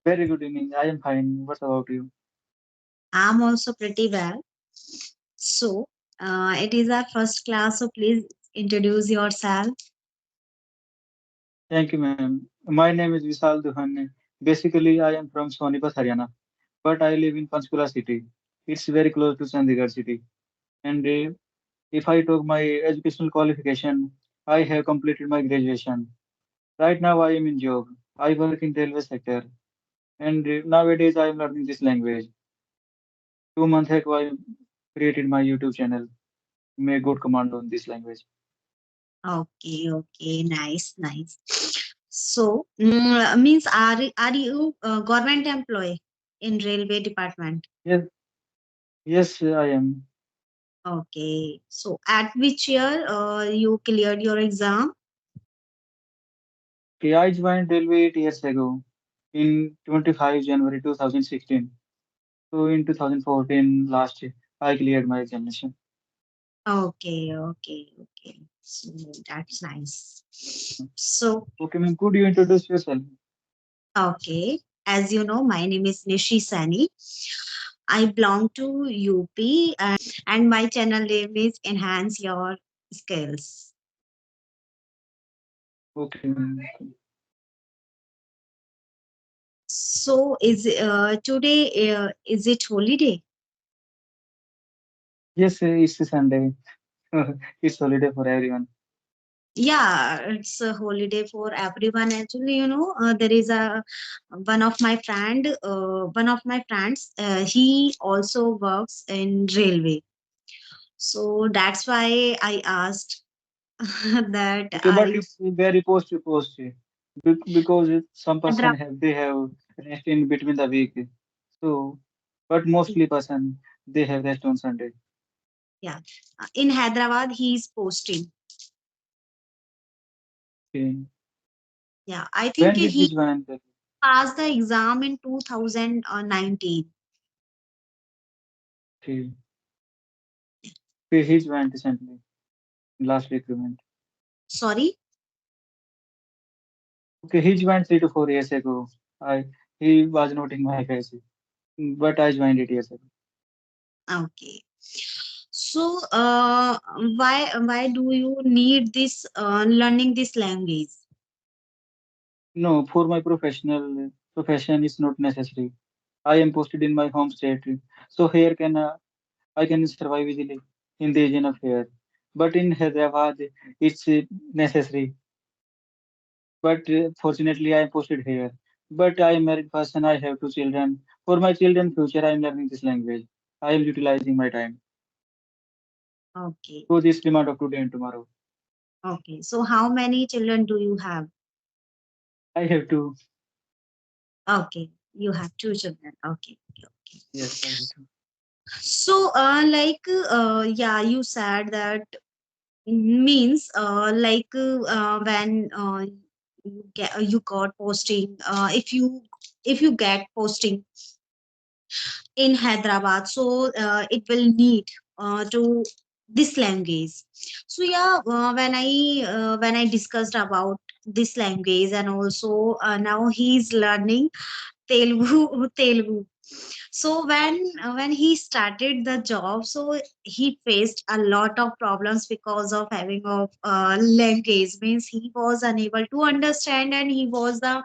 Very good evening. I am fine. What about you? I'm also pretty well. So, it is our first class, so please introduce yourself. Thank you, ma'am. My name is Vishal Duhanne. Basically, I am from Sonipat, Haryana, but I live in Panchkula city. It's very close to Chandigarh city. And if I talk my educational qualification, I have completed my graduation. Right now, I am in job. I work in railway sector, and nowadays I am learning this language. 2 months ago, I created my YouTube channel. Make good command on this language. Okay, okay, nice, nice. So, means are you a government employee in railway department? Yes, yes, I am. Okay. So, at which year you cleared your exam? Okay, I joined railway 8 years ago in 25 January 2016. So in 2014, last year, I cleared my examination. Okay, okay, okay. So that's nice. So, Okay, ma'am, could you introduce yourself? okay. As you know, my name is Nishi Saini. I belong to UP and my channel name is Enhance Your Skills. Okay, ma'am. So is today is it holiday? Yes, it's a Sunday. It's holiday for everyone. Yeah, it's a holiday for everyone. Actually, there is a one of my friends. He also works in railway, so that's why I asked that Okay, are but you it's very post to post because some person Hyderabad? have rest in between the week. So, but mostly person they have rest on Sunday. Yeah, in Hyderabad, he's posting. Okay. Yeah, I think When did he he join? The passed the exam in 2019. Okay, okay, he joined recently, last recruitment. Sorry. Okay, he joined 3 to 4 years ago. I He was not in my batch, but I joined 8 years ago. Okay. So, why do you need this learning this language? No, for my professional profession is not necessary. I am posted in my home state, so here can I can survive easily in the region of here. But in Hyderabad, it's necessary. But fortunately, I am posted here. But I am married person. I have 2 children. For my children future, I am learning this language. I am utilizing my time. Okay. So this demand of today and tomorrow. Okay. So, how many children do you have? I have to. Okay, you have two children. Okay. Okay. Okay. Yes, I have to. So, yeah, you said that means when you got posting if you get posting in Hyderabad, so it will need to this language. So yeah, when I discussed about this language, and also now he's learning Telugu. So when he started the job, so he faced a lot of problems because of having of language. Means he was unable to understand, and he was the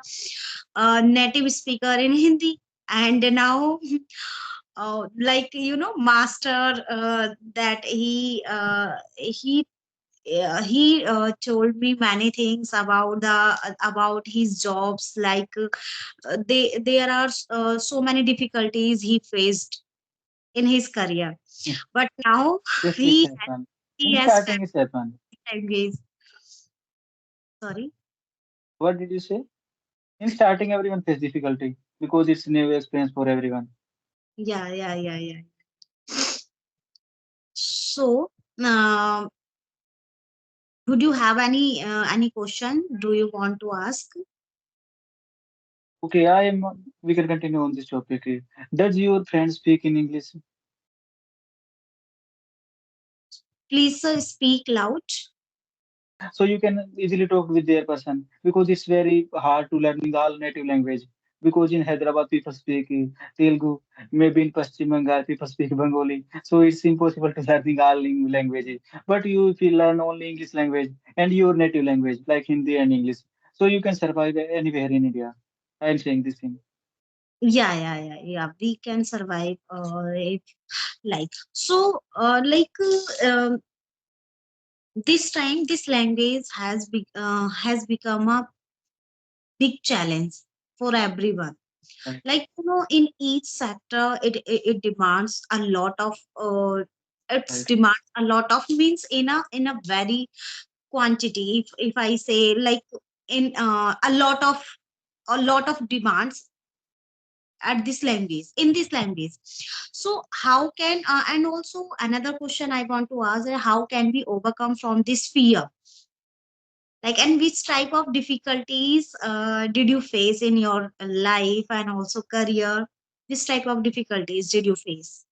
native speaker in Hindi. And now master that he told me many things about his jobs, there are so many difficulties he faced in his career, but now Yes, it's he happen. he In has starting, family it's happen. language. Sorry. What did you say? In starting, everyone face difficulty because it's new experience for everyone. Yeah, yeah, yeah, yeah. So uh, would you have any question do you want to ask? Okay, I am. We can continue on this topic. Does your friend speak in English? Please speak loud. So you can easily talk with their person because it's very hard to learning all native language. because in Hyderabad people speak Telugu, maybe in Paschim Bengal people speak Bengali. So it's impossible to learn all languages. But you if you learn only English language and your native language like Hindi and English, so you can survive anywhere in India. I am saying this thing. Yeah. We can survive. If, like so. This time, this language has become a big challenge for everyone. Right, Like in each sector, it demands a lot of. It's right. demands a lot of means in a very quantity. If I say like in a lot of demands at this language in this language. So how can and also another question I want to ask is how can we overcome from this fear, like, and which type of difficulties did you face in your life and also career? Which type of difficulties did you face?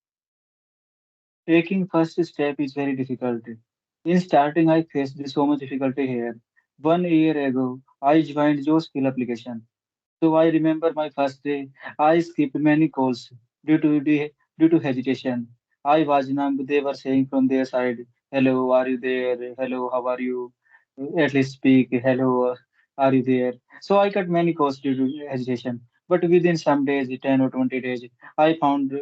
Taking first step is very difficult. In starting, I faced so much difficulty here. 1 year ago, I joined your skill application. So I remember my first day. I skipped many calls due to due to hesitation. I was numb. They were saying from their side, "Hello, are you there? Hello, how are you? At least speak. Hello, are you there?" So I cut many calls due to hesitation. But within some days, 10 or 20 days, I found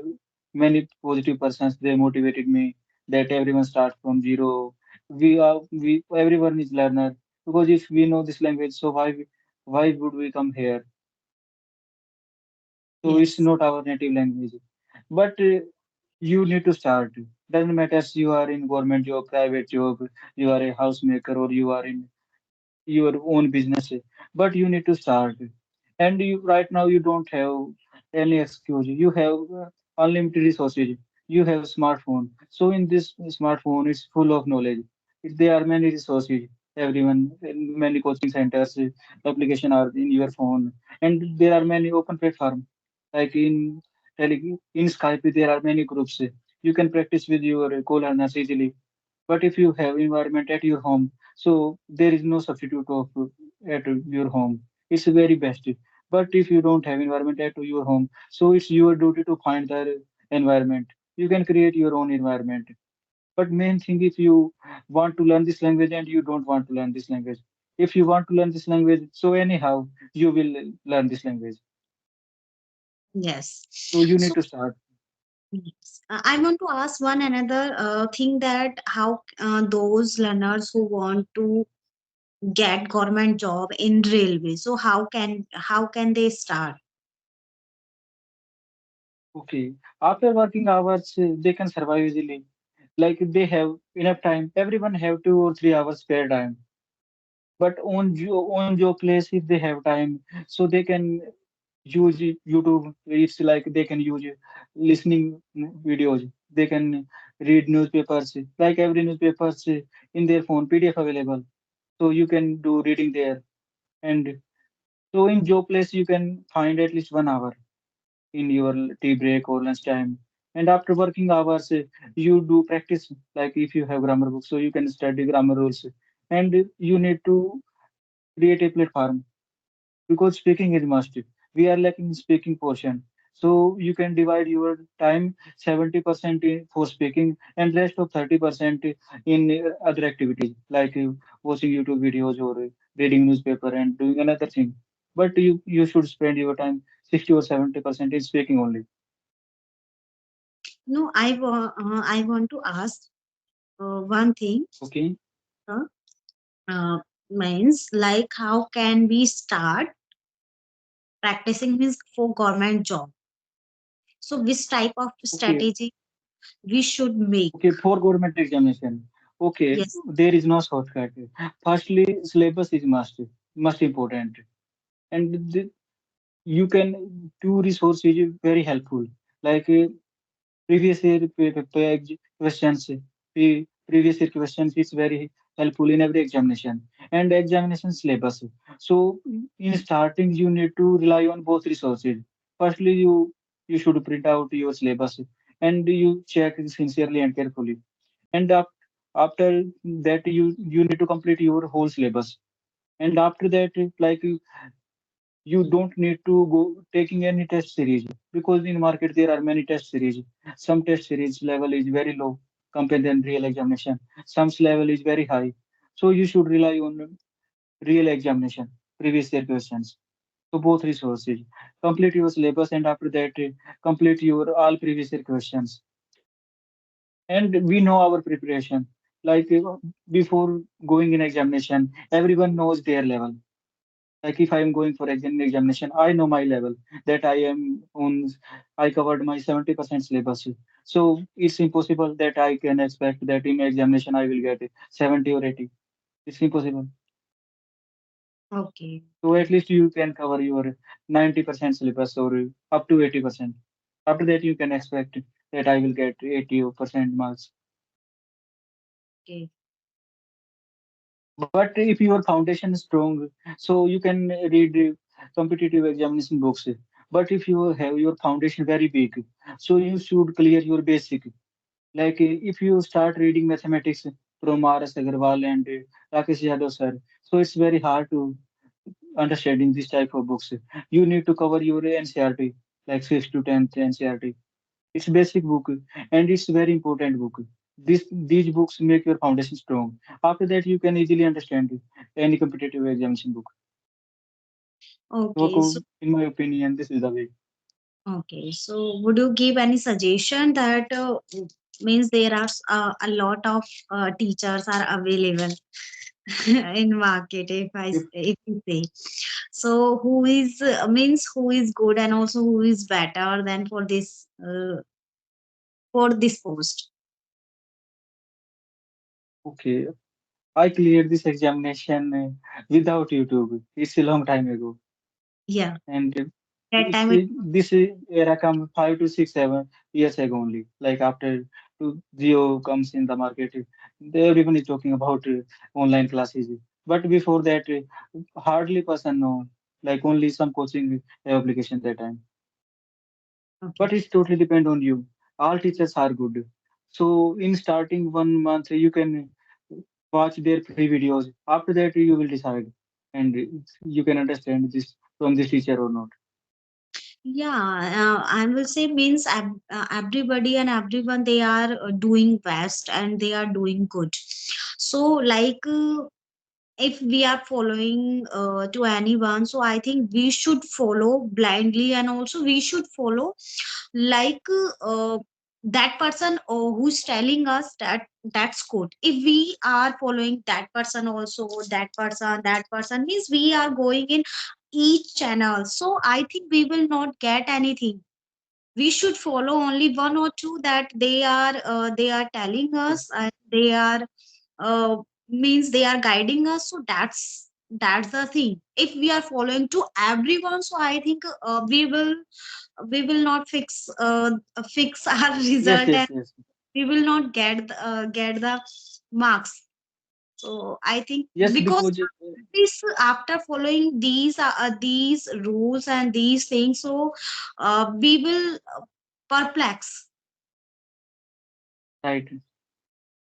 many positive persons. They motivated me that everyone starts from zero. We everyone is learner because if we know this language, so why would we come here? So it's Yes. not our native language. But you need to start. Doesn't matter if you are in government job, private job, you are a housemaker, or you are in your own business, but you need to start. And you right now you don't have any excuse. You have unlimited resources. You have smartphone. So in this smartphone, it's full of knowledge. There are many resources. Everyone, many coaching centers, application are in your phone, and there are many open platform. Like in Skype, there are many groups. You can practice with your co-learners easily. But if you have environment at your home, so there is no substitute of at your home. It's very best. But if you don't have environment at your home, so it's your duty to find the environment. You can create your own environment. But main thing, if you want to learn this language and you don't want to learn this language, if you want to learn this language, so anyhow you will learn this language. Yes. So you need So to start. yes. I want to ask one another thing that how those learners who want to get government job in railway, so how can they start? Okay. After working hours, they can survive easily. Like they have enough time. Everyone have 2 or 3 hours spare time. But on your place, if they have time, so they can use YouTube. It's like they can use listening videos. They can read newspapers. Like every newspapers in their phone, PDF available. So you can do reading there. And so in your place, you can find at least 1 hour in your tea break or lunch time. And after working hours, you do practice. Like if you have grammar books, so you can study grammar rules. And you need to create a platform because speaking is must. We are lacking speaking portion. So you can divide your time 70% for speaking and rest of 30% in other activities like watching YouTube videos or reading newspaper and doing another thing. But you should spend your time 60 or 70% in speaking only. No, I want to ask one thing. Okay. uh, uh, Means like how can we start practicing means for government job, so which type of Okay. strategy we should make? Okay. For government examination. Okay. Yes. There is no shortcut. Firstly, syllabus is must important. And you can do resources very helpful like previous year questions previous year questions is very helpful in every examination and examination syllabus. So in starting you need to rely on both resources. Firstly, you should print out your syllabus and you check sincerely and carefully, and after that you need to complete your whole syllabus. And after that, like You don't need to go taking any test series, because in market there are many test series. Some test series level is very low compared than real examination. Some level is very high. So you should rely on real examination, previous year questions. So both resources. Complete your syllabus and after that complete your all previous year questions. And we know our preparation. Like before going in examination, everyone knows their level. Like if I am going for examination, I know my level that I am on. I covered my 70% syllabus. So it's impossible that I can expect that in examination I will get 70 or 80. It's impossible. Okay, So okay, at least you can cover your 90% syllabus or up to 80%. After that, you can expect that I will get 80% marks. okay. But if your foundation is strong, so you can read competitive examination books. But if you have your foundation very big, so you should clear your basic. Like if you start reading mathematics from R.S. Agarwal and Rakesh Yadav sir, so it's very hard to understanding this type of books. You need to cover your NCRT, like 6th to 10th NCRT. It's basic book and it's very important book. These books make your foundation strong. After that, you can easily understand any competitive examination book. So, Okay, so in my opinion, this is the way. okay, so would you give any suggestion that means there are a lot of teachers are available in market If if you say so who is means who is good and also who is better than for this post. okay, I cleared this examination without YouTube. It's a long time ago, Yeah, and that it's time it. this era come 5 to 6, 7 years ago only. Like after Geo comes in the market, everyone is talking about online classes. But before that, hardly person know. Like only some coaching application that time. Okay. But it's totally depend on you. All teachers are good. So in starting 1 month, you can watch their free videos. After that, you will decide, and you can understand this from this teacher or not. Yeah, I will say means everybody and everyone they are doing best and they are doing good. So like if we are following to anyone, so I think we should follow blindly and also we should follow like that person who's telling us that that's good. If we are following that person also, that person means we are going in each channel, so I think we will not get anything. We should follow only one or two that they are telling us and they are uh, means they are guiding us, so that's the thing. If we are following to everyone, so I think we will not fix our Yes, result yes, and yes. we will not get the marks. So I think Yes, because because this after following these rules and these things, so we will perplex. right,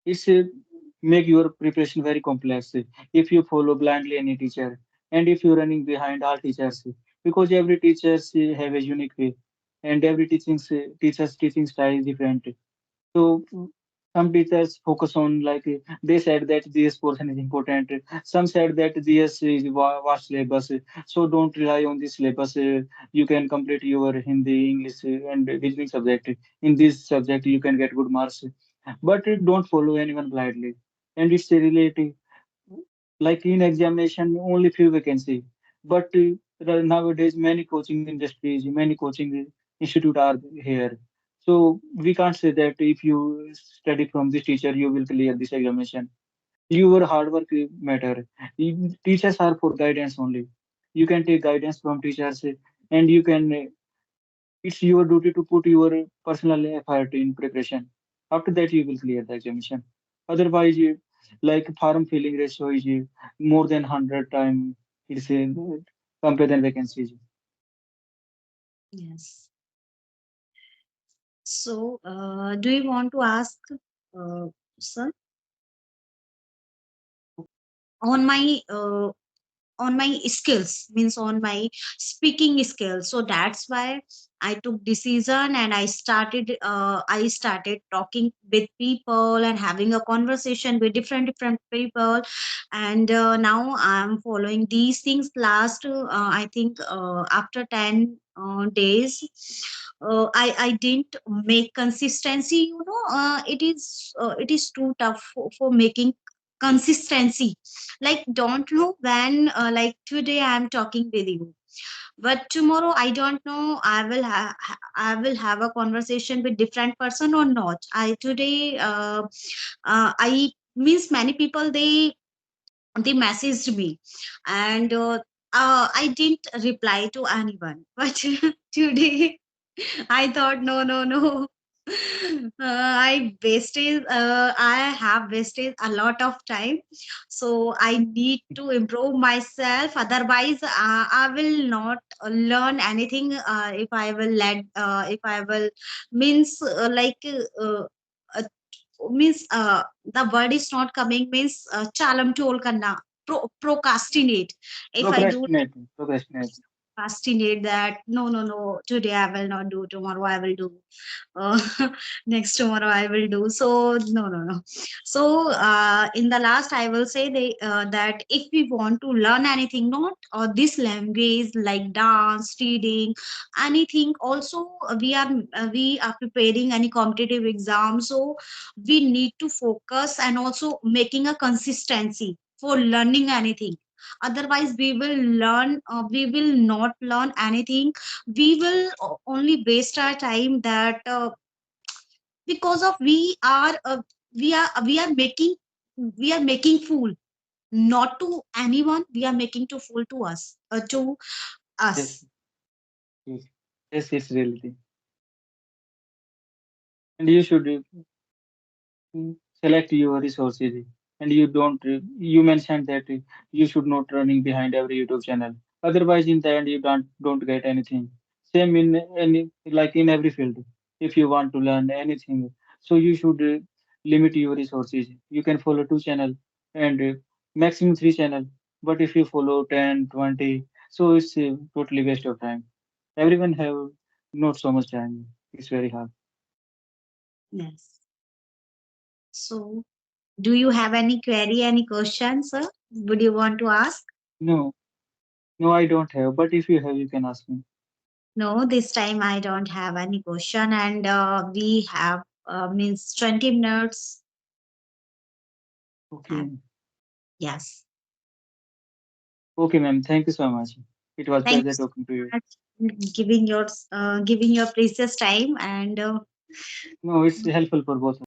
it's make your preparation very complex if you follow blindly any teacher, and if you're running behind all teachers, because every teachers have a unique way, and every teacher's teaching style is different. So some teachers focus on like they said that this portion is important. Some said that this is vast syllabus. So don't rely on this syllabus. You can complete your Hindi, English, and reasoning subject. In this subject, you can get good marks. But don't follow anyone blindly. And it's a relative. Like in examination, only few vacancy. But nowadays, many coaching industries, many coaching institute are here. So we can't say that if you study from this teacher, you will clear this examination. Your hard work matter. Teachers are for guidance only. You can take guidance from teachers, and you can. It's your duty to put your personal effort in preparation. After that, you will clear the examination. Otherwise, like form filling ratio is more than 100 times. It's compared than vacancies. Yes. So do you want to ask sir on my my skills, means on my speaking skills. So that's why I took decision, and I started talking with people and having a conversation with different people. And now I'm following these things. Last I think after 10 days, I didn't make consistency, it is too tough for making consistency. Like, don't know when, like today I'm talking with you, but tomorrow I don't know I will have a conversation with different person or not. I today I means many people, they messaged me, and I didn't reply to anyone. But today I thought, no, no, no. I have wasted a lot of time. So I need to improve myself. Otherwise, I will not learn anything if I will, means uh, means the word is not coming, means chalam tol karna, procrastinate. If I do Procrastinating, procrastinate. procrastinate, that no, no, no, today I will not do, tomorrow I will do, uh, next tomorrow I will do. So no, no, no. So in the last I will say that if we want to learn anything, not this language like dance, reading, anything, also we are preparing any competitive exam. So we need to focus and also making a consistency for learning anything. Otherwise we will not learn anything. We will only waste our time, that because of we are making fool, not to anyone, we are making to fool to us, to Yes, us. yes, yes, it's reality. And you should select your resources, and you don't you mentioned that you should not running behind every YouTube channel, otherwise in the end you don't get anything. Same in any, like in every field. If you want to learn anything, so you should limit your resources. You can follow two channel, and maximum three channel, but if you follow 10, 20, so it's totally waste of time. Everyone have not so much time. It's very hard. Yes. So do you have any query, any questions, sir? Would you want to ask? No, no, I don't have, but if you have, you can ask me. No, this time I don't have any question, and we have means 20 minutes. Have, Okay. yes. Okay, ma'am. Thank you so much. It was Thank you pleasure so talking to you. much giving your precious time, and No, it's helpful for both.